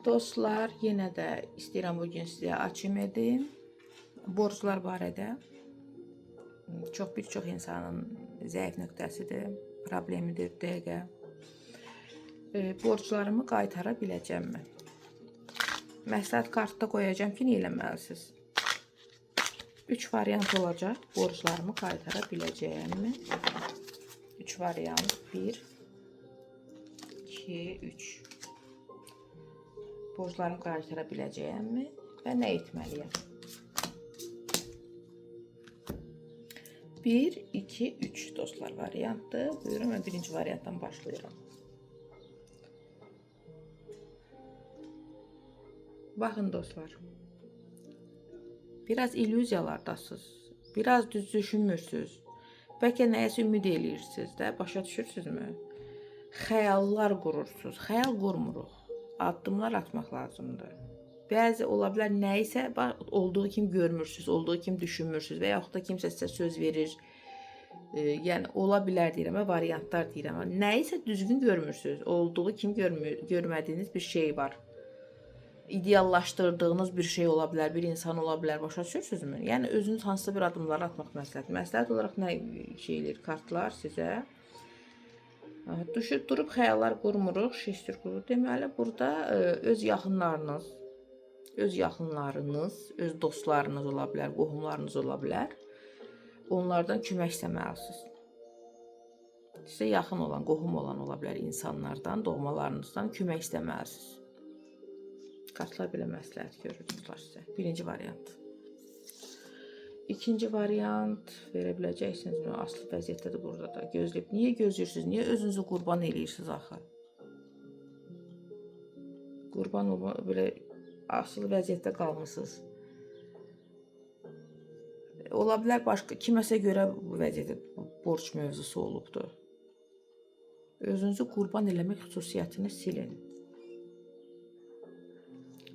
Dostlar, yenə də istəyirəm bugün sizə açım edim. Borclar barədə. Bir çox insanın zəif nöqtəsidir, problemidir dəqiqə. Borclarımı qaytara biləcəmmi? Məsləhət kartda qoyacağım ki, nə eləməlisiniz? 3 variant olacaq. Borclarımı qaytara biləcəyəmmi? 3 variant. 1, 2, 3. Borclarımı qaytara biləcəyəmmi və nə etməliyəm? 1, 2, 3 dostlar variantdır. Buyurun, mən birinci variantdan başlayıram. Baxın dostlar. Biraz illüziyalardasınız. Biraz düz düşünmürsünüz. Bəlkə nəyəsə ümid eləyirsiniz də, başa düşürsünüzmü? Xəyallar qurursunuz. Xəyal qurmuruq. Addımlar atmaq lazımdır. Bəzi ola bilər nəyisə olduğu kimi görmürsünüz, olduğu kimi düşünmürsünüz və yaxud da kimsə sizə söz verir. Yəni ola bilər deyirəm, variantlar deyirəm. Nəyisə düzgün görmürsünüz, olduğu kimi görmədiyiniz bir şey var. İdeallaşdırdığınız bir şey ola bilər, bir insan ola bilər, başa düşürsünüzmü? Yəni özünüz hansısa bir adımları atmaq məsləhət. Məsləhət olaraq nə şeylər, kartlar sizə düşüb durub xəyallar qurmuruq, şişdir qurur. Deməli, burada öz yaxınlarınız, öz dostlarınız ola bilər, qohumlarınız ola bilər. Onlardan kömək istəməlisiniz. Sizə yaxın olan, qohum olan ola bilər insanlardan, doğmalarınızdan kömək istəməlisiniz. Kartlar belə məsləhət görür dostlar sizə. Birinci variant. İkinci variant verə biləcəksiniz. Aslı vəziyyətdədir burada da. Gözləyib. Niyə gözləyirsiniz? Niyə özünüzü qurban eləyirsiniz axı? Qurban olma, belə asılı vəziyyətdə qalmısınız. Ola bilər başqa kiməsə görə bu vəziyyətdə borc mövzusu olubdur. Özünüzü qurban eləmək xüsusiyyətini silin.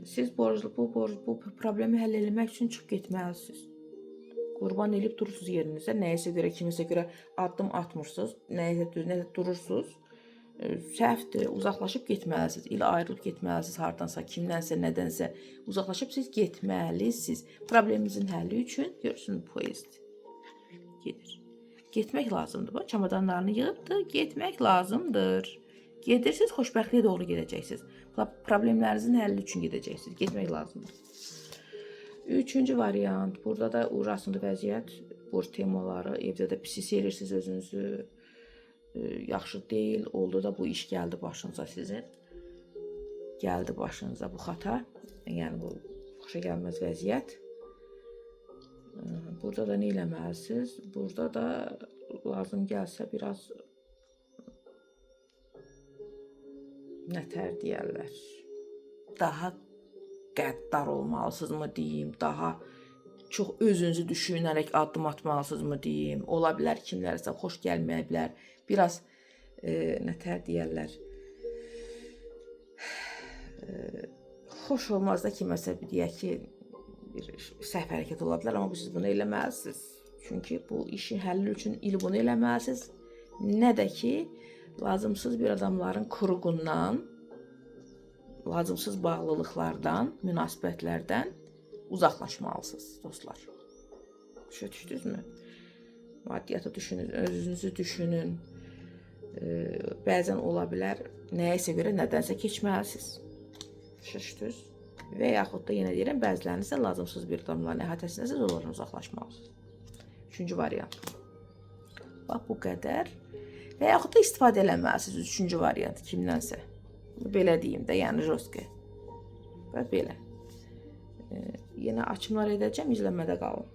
Siz bu problemi həll etmək üçün çıxıb getməlisiniz. Qurban elib durursunuz yerinizə, nəyəsə görə, kimisə görə addım atmırsınız, nəyəsə durursunuz. Səhvdir, uzaqlaşıb getməlisiniz, ilə ayrılıb getməlisiniz hardansa, kimdənsə, nədənsə uzaqlaşıb siz getməlisiniz. Probleminizin həlli üçün görürsünüz poezd gedir. Getmək lazımdır. Çamadanlarını yığıbdır, getmək lazımdır. Gedirsiniz, xoşbəxtliyə doğru gedəcəksiniz. Problemlərinizin həlli üçün gedəcəksiniz. Getmək lazımdır. Üçüncü variant. Burada da uğrasında vəziyyət, borc temaları, evdə də pis hiss edirsiniz özünüzü. Yaxşı deyil. Oldu da bu iş gəldi başınıza sizin. Gəldi başınıza bu xata. Yəni bu xoşa gəlməz vəziyyət. Burada da nə eləməlisiniz? Burada da lazım gəlsə biraz nətər deyərlər, daha qəddar olmalısınızmı deyim, daha çox özünüzü düşünərək addım atmalısınızmı deyim, ola bilər kimlərsə xoş gəlməyə bilər, biraz nətər deyərlər, xoş olmaz da kiməsə deyək ki, bir səhv hərəkət ola bilər, amma siz bunu eləməlisiniz. Çünki bu işin həlli üçün bunu eləməlisiniz, nə də ki, lazımsız bir adamların kuruğundan, lazımsız bağlılıqlardan, münasibətlərdən uzaqlaşmalısınız dostlar. Başa düşdünüzmü? Maddiyatı düşünün, özünüzü düşünün. Bəzən ola bilər, nəyəsə görə nədənsə keçməlisiniz. Başa düşdünüz? Və yaxud da yenə deyirəm, bəziləriniz də lazımsız bir adamların əhatəsindəsiz, onlardan uzaqlaşmalısınız. Üçüncü variant. Bax, bu qədər. Və yaxud da istifadə eləməlisiniz üçüncü variant kimdənsə. Belə deyim də, yəni jostqə. Və belə. Yenə açımlar edəcəm, izləmədə qalın.